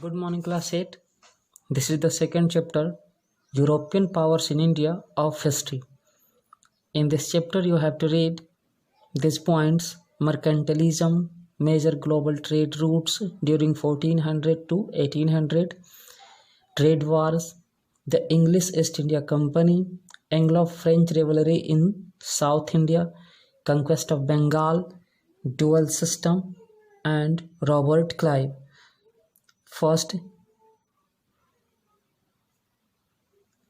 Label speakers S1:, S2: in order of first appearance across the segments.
S1: Good morning, class 8. This is the second chapter, European Powers in India of History. In this chapter, you have to read these points: mercantilism, major global trade routes during 1400 to 1800, trade wars, the English East India Company, Anglo-French rivalry in South India, conquest of Bengal, dual system, and Robert Clive. First,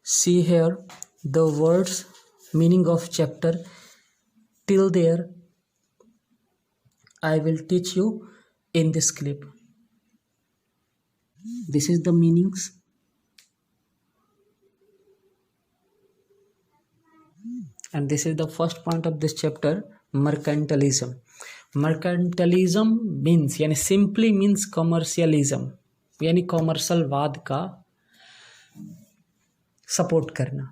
S1: see here the words meaning of chapter. Till there I will teach you in this clip. This is the meanings. And this is the first point of this chapter, mercantilism. Mercantilism means यानी simply means commercialism, यानी कॉमर्शियलवाद का support करना।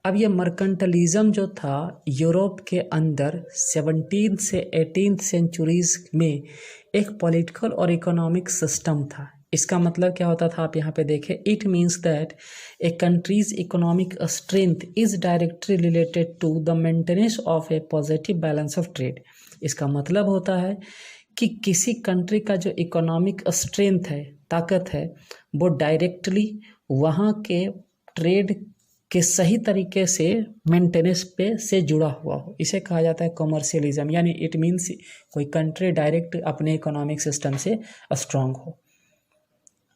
S1: अब ये mercantilism जो था Europe के अंदर 17 से 18 सेंचुरीज में एक पॉलिटिकल और इकोनॉमिक सिस्टम था। इसका मतलब क्या होता था, आप यहाँ पे देखें, it means that a country's economic strength is directly related to the maintenance of a positive balance of trade. इसका मतलब होता है कि किसी कंट्री का जो इकोनॉमिक स्ट्रेंथ है, ताकत है, वो डायरेक्टली वहाँ के ट्रेड के सही तरीके से मेंटेनेंस पे से जुड़ा हुआ हो। इसे कहा जाता है कॉमर्शियलिज्म, यानी इट मीन्स कोई कंट्री डायरेक्ट अपने इकोनॉमिक सिस्टम से स्ट्रांग हो।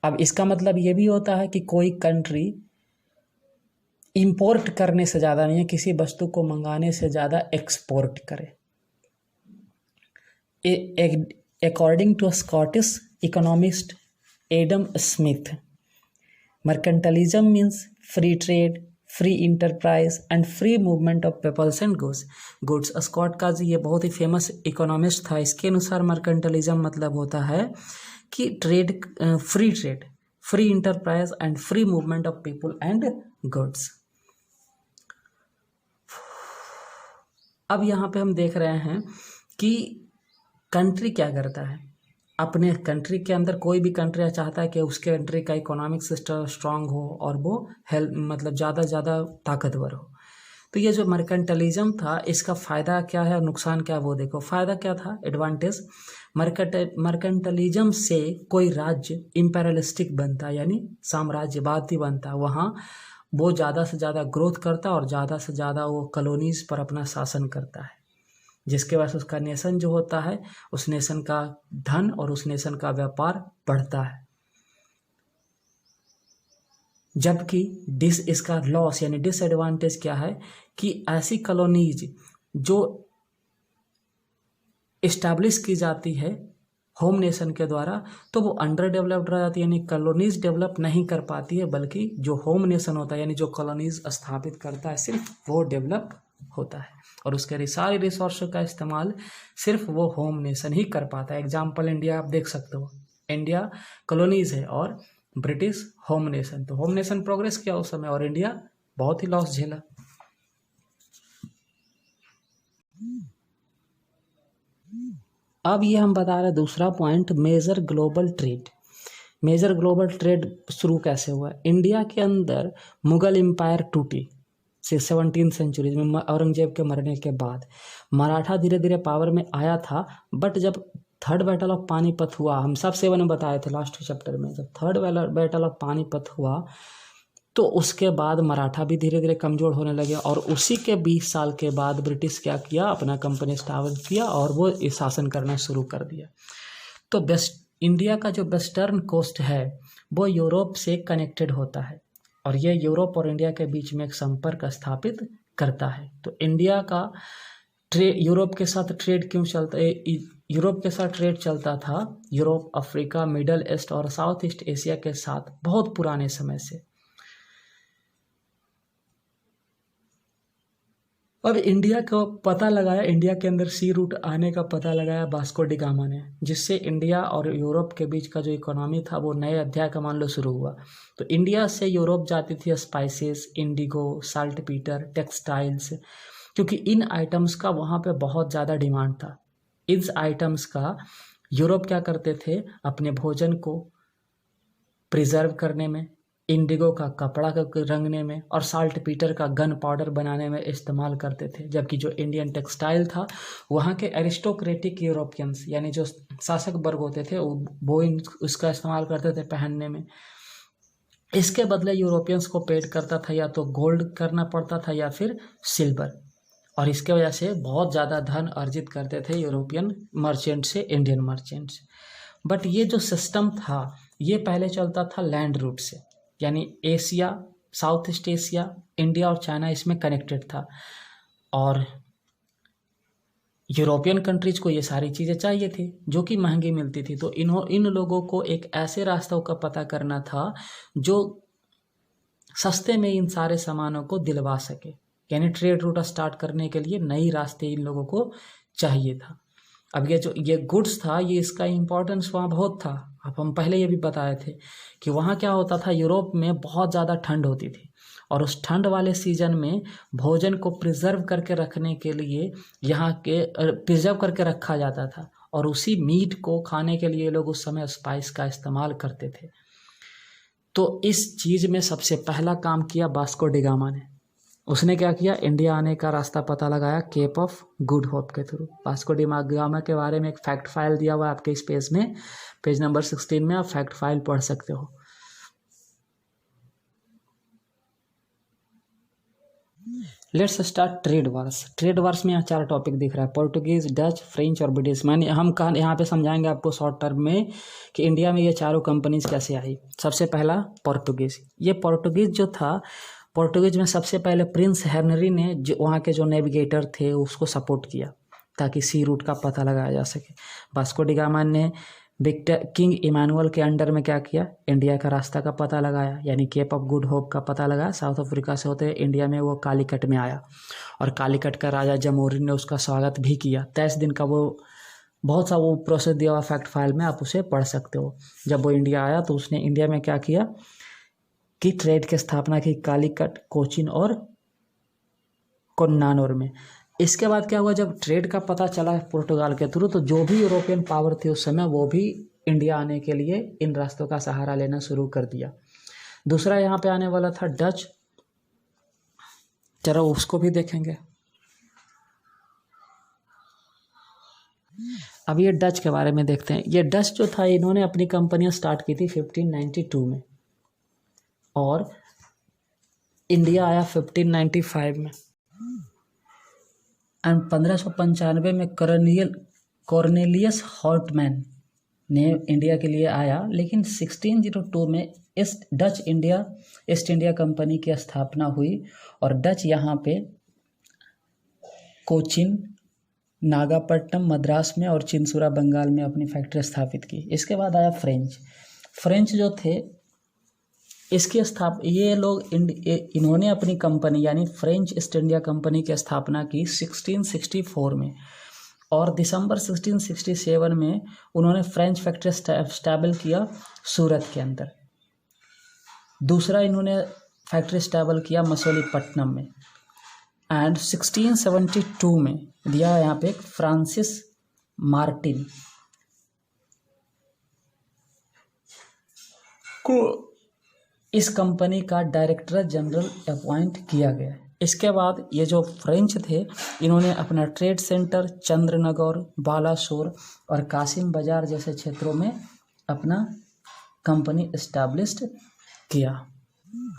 S1: अब इसका मतलब ये भी होता है कि कोई कंट्री इंपोर्ट करने से ज़्यादा नहीं है, किसी वस्तु को मंगाने से ज़्यादा एक्सपोर्ट करे। According to Scottish economist Adam Smith, mercantilism means free trade, free enterprise and free movement of peoples and goods. Scot का ये बहुत ही फेमस इकोनॉमिस्ट था। इसके अनुसार मर्केंटलिज्म मतलब होता है कि free trade, free enterprise and free movement of people and goods. अब यहाँ पे हम देख रहे हैं कि कंट्री क्या करता है। अपने कंट्री के अंदर कोई भी कंट्री चाहता है कि उसके कंट्री का इकोनॉमिक सिस्टम स्ट्रांग हो और वो मतलब ज़्यादा से ज़्यादा ताकतवर हो। तो ये जो मर्केंटलिज्म था, इसका फ़ायदा क्या है और नुकसान क्या है वो देखो। फ़ायदा क्या था, एडवांटेज, मर्केंटलिज्म से कोई राज्य इम्पेरियलिस्टिक बनता, यानी साम्राज्यवादी बनता। वहाँ वो ज़्यादा से ज़्यादा ग्रोथ करता और ज़्यादा से ज़्यादा वो कॉलोनीज़ पर अपना शासन करता है, जिसके वजह से उसका नेशन जो होता है, उस नेशन का धन और उस नेशन का व्यापार बढ़ता है। जबकि इसका लॉस यानी डिसएडवांटेज क्या है कि ऐसी कॉलोनीज जो इस्टेब्लिश की जाती है होम नेशन के द्वारा, तो वो अंडर डेवलप्ड रह जाती है, यानी कॉलोनीज डेवलप नहीं कर पाती है, बल्कि जो होम नेशन होता है, यानी जो कॉलोनीज स्थापित करता है, सिर्फ वो डेवलप होता है और उसके सारे रिसोर्स का इस्तेमाल सिर्फ वो होम नेशन ही कर पाता है। एग्जाम्पल इंडिया आप देख सकते हो, इंडिया कॉलोनीज है और ब्रिटिश होम नेशन। तो होम नेशन प्रोग्रेस किया उस समय और इंडिया बहुत ही लॉस झेला। अब ये हम बता रहे दूसरा point, major global trade. Major global trade शुरू कैसे हुआ। इंडिया के अंदर मुगल एम्पायर टूटी 17वीं सेंचुरी में, औरंगजेब के मरने के बाद मराठा धीरे धीरे पावर में आया था। बट जब थर्ड बैटल ऑफ पानीपत हुआ, हम सब 7 में बताए थे लास्ट चैप्टर में, जब थर्ड बैटल ऑफ पानीपत हुआ तो उसके बाद मराठा भी धीरे धीरे कमज़ोर होने लगे और उसी के 20 साल के बाद ब्रिटिश क्या किया, अपना कंपनी स्टाब्लिश किया और वो शासन करना शुरू कर दिया। तो इंडिया का जो वेस्टर्न कोस्ट है वो यूरोप से कनेक्टेड होता है और ये यूरोप और इंडिया के बीच में एक संपर्क स्थापित करता है। तो इंडिया का यूरोप के साथ ट्रेड क्यों चलता है, यूरोप के साथ ट्रेड चलता था यूरोप, अफ्रीका, मिडल ईस्ट और साउथ ईस्ट एशिया के साथ बहुत पुराने समय से। अब इंडिया को पता लगाया, इंडिया के अंदर सी रूट आने का पता लगाया वास्को डी गामा ने, जिससे इंडिया और यूरोप के बीच का जो इकोनॉमी था वो नए अध्याय का मान लो शुरू हुआ। तो इंडिया से यूरोप जाती थी spices, Indigo, salt Peter, textiles, क्योंकि इन आइटम्स का वहाँ पे बहुत ज़्यादा डिमांड था। इन आइटम्स का यूरोप क्या करते थे, अपने भोजन को प्रिजर्व करने में, इंडिगो का कपड़ा का रंगने में और साल्ट पीटर का गन पाउडर बनाने में इस्तेमाल करते थे। जबकि जो इंडियन टेक्सटाइल था वहाँ के एरिस्टोक्रेटिक यूरोपियंस यानी जो शासक वर्ग होते थे वो उसका इस्तेमाल करते थे पहनने में। इसके बदले यूरोपियंस को पेड करता था या तो गोल्ड करना पड़ता था या फिर सिल्वर, और इसके वजह से बहुत ज़्यादा धन अर्जित करते थे यूरोपियन मर्चेंट से इंडियन मर्चेंट्स। बट ये जो सिस्टम था ये पहले चलता था लैंड रूट से, यानी Asia, south east Asia, India और चाइना इसमें कनेक्टेड था, और यूरोपियन कंट्रीज को ये सारी चीज़ें चाहिए थी जो कि महंगी मिलती थी। तो इन लोगों को एक ऐसे रास्तों का पता करना था जो सस्ते में इन सारे सामानों को दिलवा सके, यानी ट्रेड रूट स्टार्ट करने के लिए नई रास्ते इन लोगों को चाहिए था। अब ये गुड्स था, ये इसका इम्पोर्टेंस वहाँ बहुत था। अब हम पहले ये भी बताए थे कि वहाँ क्या होता था, यूरोप में बहुत ज़्यादा ठंड होती थी और उस ठंड वाले सीजन में भोजन को प्रिजर्व करके रखने के लिए यहाँ के प्रिजर्व करके रखा जाता था, और उसी मीट को खाने के लिए लोग उस समय स्पाइस का इस्तेमाल करते थे। तो इस चीज़ में सबसे पहला काम किया वास्को डी गामा ने। उसने क्या किया, इंडिया आने का रास्ता पता लगाया केप ऑफ गुड होप के थ्रू। वास्को डी गामा के बारे में एक फैक्ट फाइल दिया हुआ है आपके इस पेज में, पेज नंबर 16 में आप फैक्ट फाइल पढ़ सकते हो। Let's start trade wars. Trade wars में यहाँ 4 टॉपिक दिख रहा है, पोर्टुगीज, डच, फ्रेंच और ब्रिटिश। मैंने हम यहाँ पे समझाएंगे आपको शॉर्ट टर्म में कि इंडिया में ये चारों कंपनीज कैसे आई। सबसे पहला पोर्टुगीज। ये पोर्टुगीज जो था, पोर्टुगीज में सबसे पहले प्रिंस हेनरी ने जो वहाँ के जो नेविगेटर थे उसको सपोर्ट किया ताकि सी रूट का पता लगाया जा सके। वास्को डी गामा ने किंग इमानुअल के अंडर में क्या किया, इंडिया का रास्ता का पता लगाया, यानी केप ऑफ गुड होप का पता लगाया। साउथ अफ्रीका से होते इंडिया में वो कालीकट में आया और कालीकट का राजा जमोरिन ने उसका स्वागत भी किया। 23 दिन का वो बहुत सा वो प्रोसेस दिया हुआ फैक्ट फाइल में, आप उसे पढ़ सकते हो। जब वो इंडिया आया तो उसने इंडिया में क्या किया कि ट्रेड की स्थापना की कालीकट, कोचीन और कोन्नानूर में। इसके बाद क्या हुआ, जब ट्रेड का पता चला पुर्तगाल के थ्रू तो जो भी यूरोपियन पावर थी उस समय वो भी इंडिया आने के लिए इन रास्तों का सहारा लेना शुरू कर दिया। दूसरा यहाँ पे आने वाला था डच, जरा उसको भी देखेंगे। अब ये डच के बारे में देखते हैं। ये डच जो था इन्होंने अपनी कंपनियां स्टार्ट की थी 1592 में और इंडिया आया 1595 में। एंड 1595 में कॉर्नेलियस हॉर्टमैन ने इंडिया के लिए आया, लेकिन 1602 में ईस्ट इंडिया कंपनी की स्थापना हुई और डच यहाँ पे कोचीन, नागापट्टनम मद्रास में और चिंसुरा बंगाल में अपनी फैक्ट्री स्थापित की। इसके बाद आया फ्रेंच जो थे इसकी ये लोग इन्होंने अपनी कंपनी यानी फ्रेंच ईस्ट इंडिया कंपनी की स्थापना की 1664 में और दिसंबर 1667 में उन्होंने फ्रेंच फैक्ट्री स्टैबल किया सूरत के अंदर। दूसरा इन्होंने फैक्ट्री स्टैबल किया मछलीपट्टनम में। एंड 1672 में दिया यहाँ पे फ्रांसिस मार्टिन को इस कंपनी का डायरेक्टर जनरल अपॉइंट किया गया। इसके बाद ये जो फ्रेंच थे इन्होंने अपना ट्रेड सेंटर चंद्रनगर, बालासोर और कासिम बाजार जैसे क्षेत्रों में अपना कंपनी इस्टेब्लिश्ड किया।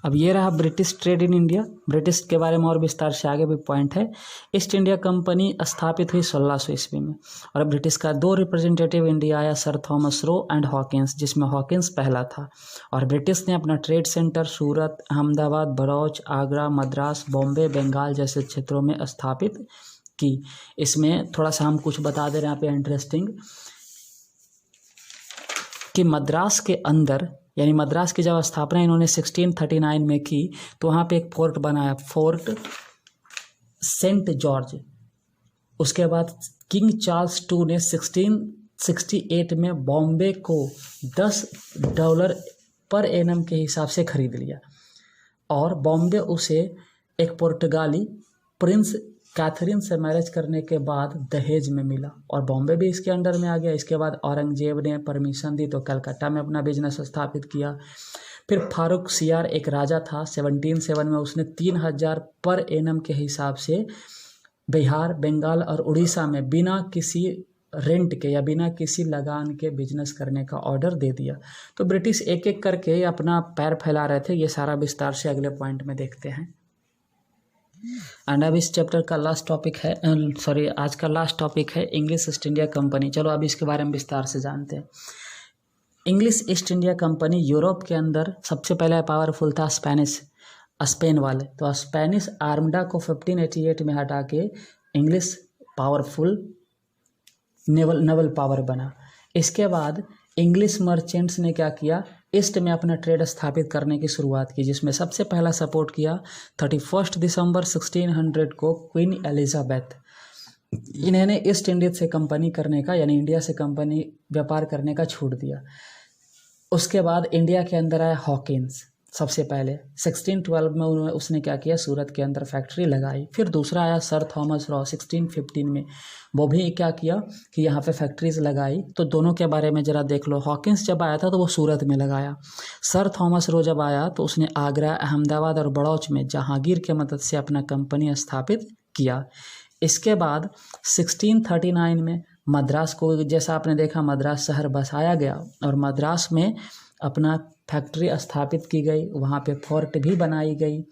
S1: अब ये रहा British trade in India. British के बारे में और विस्तार से आगे भी पॉइंट है। ईस्ट इंडिया कंपनी स्थापित हुई 1600 ईस्वी में और ब्रिटिश का 2 रिप्रेजेंटेटिव इंडिया आया, sir Thomas Roe and Hawkins, जिसमें हॉकिंस पहला था। और ब्रिटिश ने अपना ट्रेड सेंटर सूरत, अहमदाबाद, बड़ौच, आगरा, मद्रास, बॉम्बे, बंगाल जैसे क्षेत्रों में स्थापित की। इसमें थोड़ा सा हम कुछ बता दे रहे हैं यहाँ पे इंटरेस्टिंग कि मद्रास के अंदर यानी मद्रास की जब स्थापना इन्होंने 1639 में की तो वहाँ पे एक फोर्ट बनाया, फोर्ट सेंट जॉर्ज। उसके बाद किंग चार्ल्स II ने 1668 में बॉम्बे को $10 पर एनम के हिसाब से खरीद लिया और बॉम्बे उसे एक पुर्तगाली प्रिंस कैथरीन से मैरिज करने के बाद दहेज में मिला और बॉम्बे भी इसके अंडर में आ गया। इसके बाद औरंगजेब ने परमिशन दी तो कलकत्ता में अपना बिजनेस स्थापित किया। फिर फारूक सियार एक राजा था, 1707 में उसने 3000 पर एनम के हिसाब से बिहार, बंगाल और उड़ीसा में बिना किसी रेंट के या बिना किसी लगान के बिजनेस करने का ऑर्डर दे दिया। तो ब्रिटिश एक एक करके अपना पैर फैला रहे थे। ये सारा विस्तार से अगले पॉइंट में देखते हैं। एंड अब इस चैप्टर का लास्ट टॉपिक है, आज का लास्ट टॉपिक है इंग्लिश ईस्ट इंडिया कंपनी। चलो अब इसके बारे में विस्तार से जानते हैं। English east India company Europe के अंदर सबसे पहले पावरफुल था स्पेन वाले। तो स्पेनिश आर्मडा को 1588 में हटा के इंग्लिश पावरफुल नेवल पावर बना। इसके बाद इंग्लिश मर्चेंट्स ने क्या किया, ईस्ट में अपना ट्रेड स्थापित करने की शुरुआत की, जिसमें सबसे पहला सपोर्ट किया 31 दिसंबर 1600 को क्वीन एलिजाबेथ। इन्होंने ईस्ट इंडिया से कंपनी करने का, यानी इंडिया से कंपनी व्यापार करने का छूट दिया। उसके बाद इंडिया के अंदर आया हॉकिंस। सबसे पहले 1612 में उसने क्या किया, सूरत के अंदर फैक्ट्री लगाई। फिर दूसरा आया सर थॉमस रॉ 1615 में, वो भी क्या किया कि यहाँ पे फैक्ट्रीज लगाई। तो दोनों के बारे में ज़रा देख लो। हॉकिंस जब आया था तो वो सूरत में लगाया। सर थॉमस रॉ जब आया तो उसने आगरा, अहमदाबाद और बड़ौच में जहांगीर के मदद से अपना कंपनी स्थापित किया। इसके बाद 1639 में मद्रास को, जैसा आपने देखा, मद्रास शहर बसाया गया और मद्रास में अपना फैक्ट्री स्थापित की गई। वहाँ पे फोर्ट भी बनाई गई।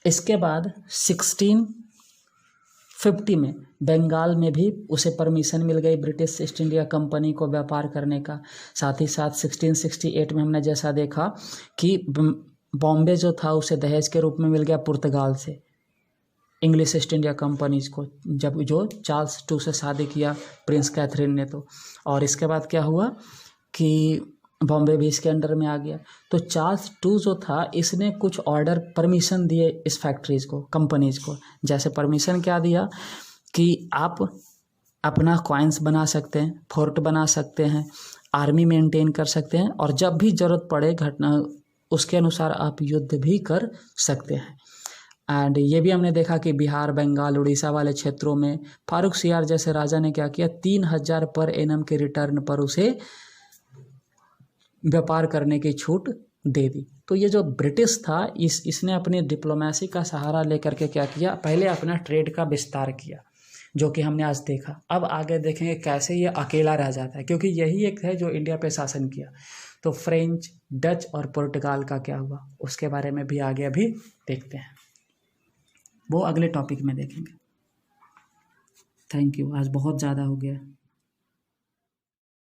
S1: इसके बाद 1650 में बंगाल में भी उसे परमिशन मिल गई ब्रिटिश ईस्ट इंडिया कंपनी को व्यापार करने का। साथ ही साथ 1668 में हमने जैसा देखा कि बॉम्बे जो था उसे दहेज के रूप में मिल गया पुर्तगाल से, इंग्लिश ईस्ट इंडिया कंपनीज को, जब जो चार्ल्स II से शादी किया प्रिंस कैथरीन ने। तो और इसके बाद क्या हुआ कि बॉम्बे भी इसके अंडर में आ गया। तो चार्ल्स II जो था इसने कुछ ऑर्डर परमिशन दिए इस फैक्ट्रीज को, कंपनीज को। जैसे परमिशन क्या दिया कि आप अपना कॉइन्स बना सकते हैं, फोर्ट बना सकते हैं, आर्मी मेंटेन कर सकते हैं और जब भी ज़रूरत पड़े घटना उसके अनुसार आप युद्ध भी कर सकते हैं। एंड ये भी हमने देखा कि बिहार, बंगाल, उड़ीसा वाले क्षेत्रों में फारूक सियार जैसे राजा ने क्या किया, 3000 पर एनम के रिटर्न पर उसे व्यापार करने की छूट दे दी। तो ये जो ब्रिटिश था इसने अपनी डिप्लोमेसी का सहारा लेकर के क्या किया, पहले अपना ट्रेड का विस्तार किया, जो कि हमने आज देखा। अब आगे देखेंगे कैसे ये अकेला रह जाता है, क्योंकि यही एक है जो इंडिया पे शासन किया। तो फ्रेंच, डच और पुर्तगाल का क्या हुआ उसके बारे में भी आगे अभी देखते हैं, वो अगले टॉपिक में देखेंगे। थैंक यू, आज बहुत ज़्यादा हो गया।